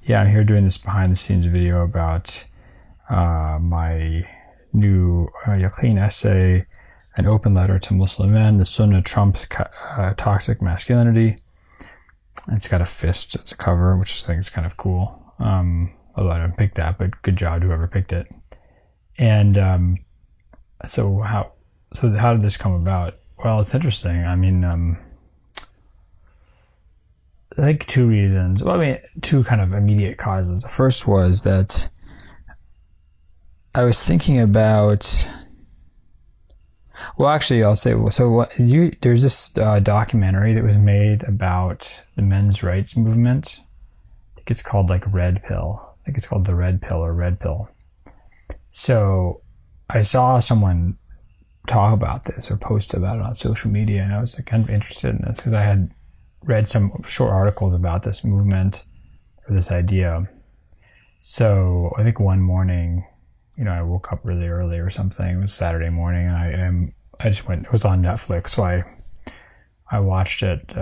Yeah, I'm here doing this behind the scenes video about my new Yaqeen essay, An Open Letter to Muslim Men, the Sunnah Trumps Toxic Masculinity. It's got a fist as a cover, which I think is kind of cool. Although I didn't pick that, but good job to whoever picked it. And so how did this come about? Well, it's interesting. I mean, I think two reasons. Well, I mean, two kind of immediate causes. The first was that I was thinking about. Well, actually, I'll say. So, there's this documentary that was made about the men's rights movement. I think it's called like Red Pill. I think it's called The Red Pill or Red Pill. So, I saw someone talk about this or post about it on social media, and I was like, kind of interested in this because I had read some short articles about this movement or this idea. So I think one morning, I woke up really early or something. It was Saturday morning, and I just went. It was on Netflix, so I watched it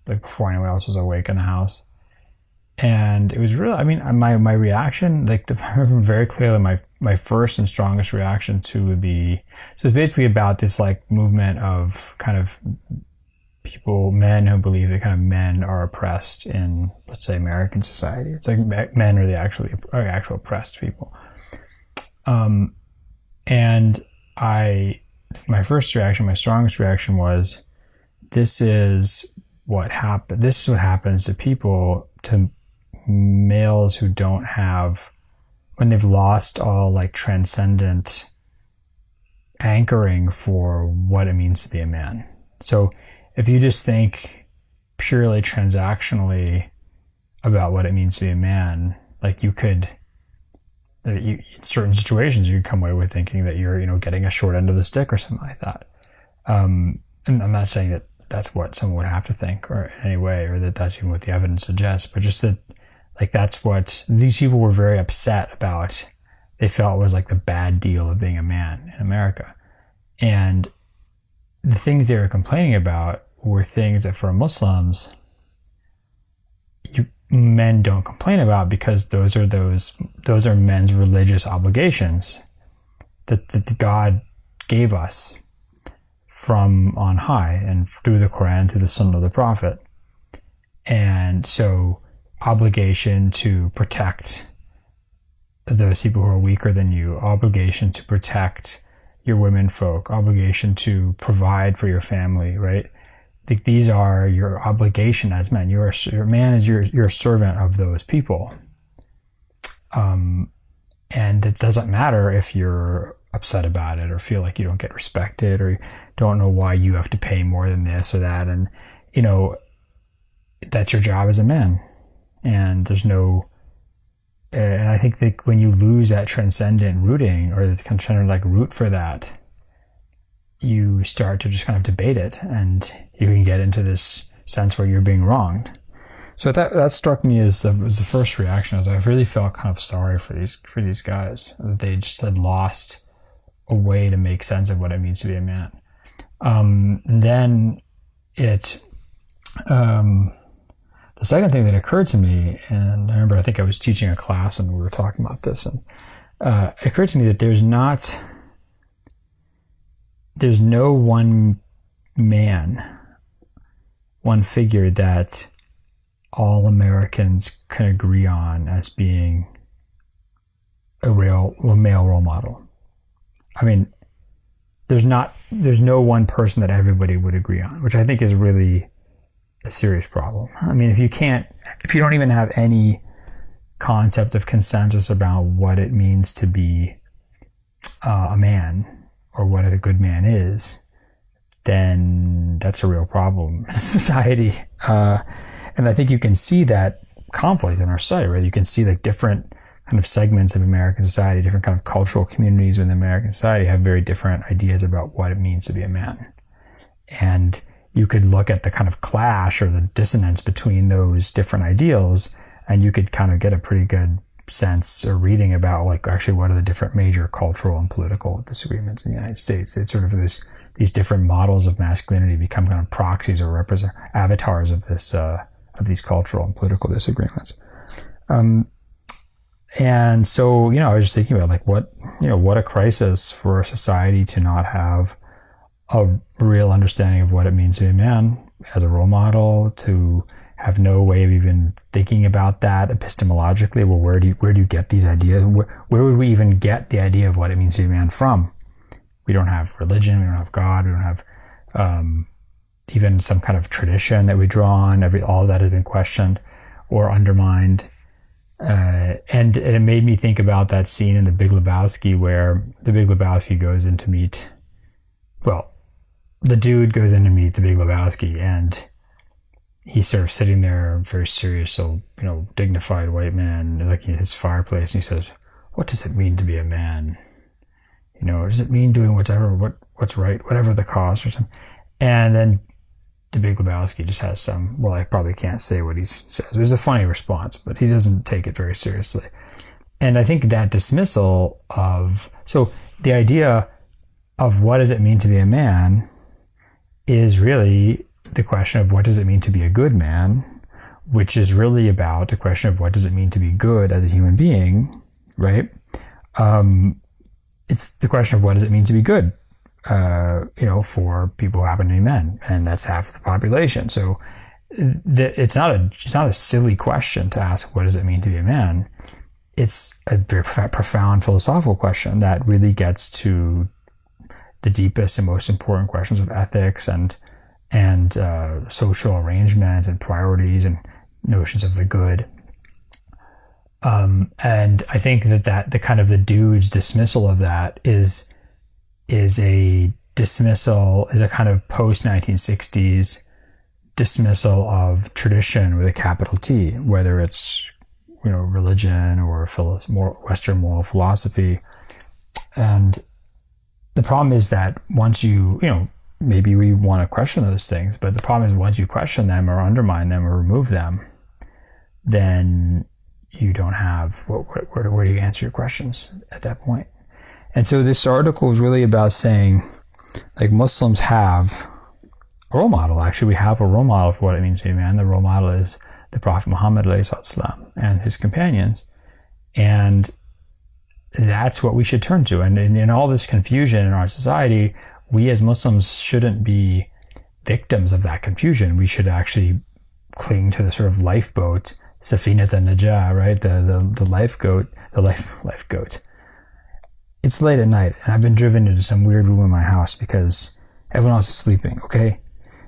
like before anyone else was awake in the house. And it was really, I mean, my reaction, I remember very clearly my first and strongest reaction to would be, so it's basically about this like movement of kind of men who believe that kind of men are oppressed in, let's say, American society. It's like men are the actual oppressed people. And my first reaction, my strongest reaction was, this is what happened. This is what happens to males who don't have, when they've lost all like transcendent anchoring for what it means to be a man. So if you just think purely transactionally about what it means to be a man, like in certain situations, you could come away with thinking that you're, getting a short end of the stick or something like that. And I'm not saying that that's what someone would have to think or in any way, or that that's even what the evidence suggests, but just that, like, that's what these people were very upset about. They felt was like the bad deal of being a man in America. And the things they were complaining about were things that for Muslims, men don't complain about, because those are men's religious obligations that God gave us from on high and through the Quran, through the Sunnah of the Prophet. And so obligation to protect those people who are weaker than you, obligation to protect your women folk, obligation to provide for your family, right? These are your obligation as men. You're a man, you're a servant of those people. And it doesn't matter if you're upset about it or feel like you don't get respected or don't know why you have to pay more than this or that. And, that's your job as a man. And there's and I think that when you lose that transcendent rooting, or the kind of like root for that, you start to just kind of debate it, and you can get into this sense where you're being wronged. So that struck me as the first reaction. As I really felt kind of sorry for these guys, that they just had lost a way to make sense of what it means to be a man. And then the second thing that occurred to me, and I remember I think I was teaching a class and we were talking about this, and it occurred to me that there's no one man, one figure that all Americans can agree on as being a male role model. I mean, there's no one person that everybody would agree on, which I think is really a serious problem. I mean, if you don't even have any concept of consensus about what it means to be a man or what a good man is, then that's a real problem in society. And I think you can see that conflict in our society, right? You can see like different kind of segments of American society, different kind of cultural communities within American society have very different ideas about what it means to be a man. And you could look at the kind of clash or the dissonance between those different ideals, and you could kind of get a pretty good sense or reading about like actually what are the different major cultural and political disagreements in the United States. It's sort of these different models of masculinity become kind of proxies or avatars of this of these cultural and political disagreements. And so, I was just thinking about like what a crisis for a society to not have a real understanding of what it means to be a man as a role model, to have no way of even thinking about that epistemologically. Well, where do you get these ideas? Where would we even get the idea of what it means to be a man from? We don't have religion. We don't have God. We don't have even some kind of tradition that we draw on. All of that has been questioned or undermined. And it made me think about that scene in The Big Lebowski where the Big Lebowski goes in to meet, the dude goes in to meet the Big Lebowski, and he's sort of sitting there, very serious, so, dignified white man, looking at his fireplace, and he says, "What does it mean to be a man? Does it mean doing what's right, whatever the cost," or something? And then the Big Lebowski just has some, I probably can't say what he says. It was a funny response, but he doesn't take it very seriously. And I think that dismissal so the idea of what does it mean to be a man is really the question of what does it mean to be a good man, which is really about the question of what does it mean to be good as a human being, right? It's the question of what does it mean to be good, for people who happen to be men, and that's half the population. So it's not a silly question to ask, what does it mean to be a man? It's a very profound philosophical question that really gets to the deepest and most important questions of ethics and social arrangement and priorities and notions of the good. And I think that the kind of the dude's dismissal of that is a kind of post-1960s dismissal of tradition with a capital T, whether it's, religion or more Western moral philosophy. And the problem is that once maybe we want to question those things, but the problem is once you question them or undermine them or remove them, then you don't have, where do you answer your questions at that point? And so this article is really about saying, like, Muslims have a role model. Actually, we have a role model for what it means to be a man. The role model is the Prophet Muhammad ﷺ and his companions. And that's what we should turn to. And in all this confusion in our society, we as Muslims shouldn't be victims of that confusion. We should actually cling to the sort of lifeboat, Safinat al-Najah, right? The life goat. It's late at night, and I've been driven into some weird room in my house because everyone else is sleeping, okay?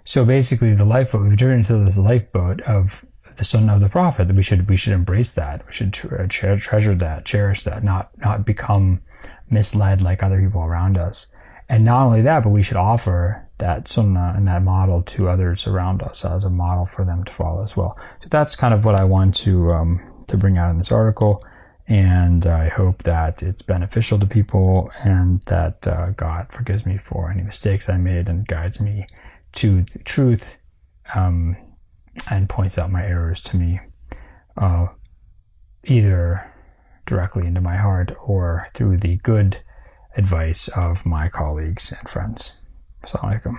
So basically, the lifeboat, we've driven into this lifeboat of the Sunnah of the Prophet, that we should embrace that. We should treasure that, cherish that, not become misled like other people around us. And not only that, but we should offer that Sunnah and that model to others around us as a model for them to follow as well. So that's kind of what I want to bring out in this article. And I hope that it's beneficial to people, and that God forgives me for any mistakes I made and guides me to the truth, and points out my errors to me, either directly into my heart or through the good advice of my colleagues and friends. Assalamu alaikum.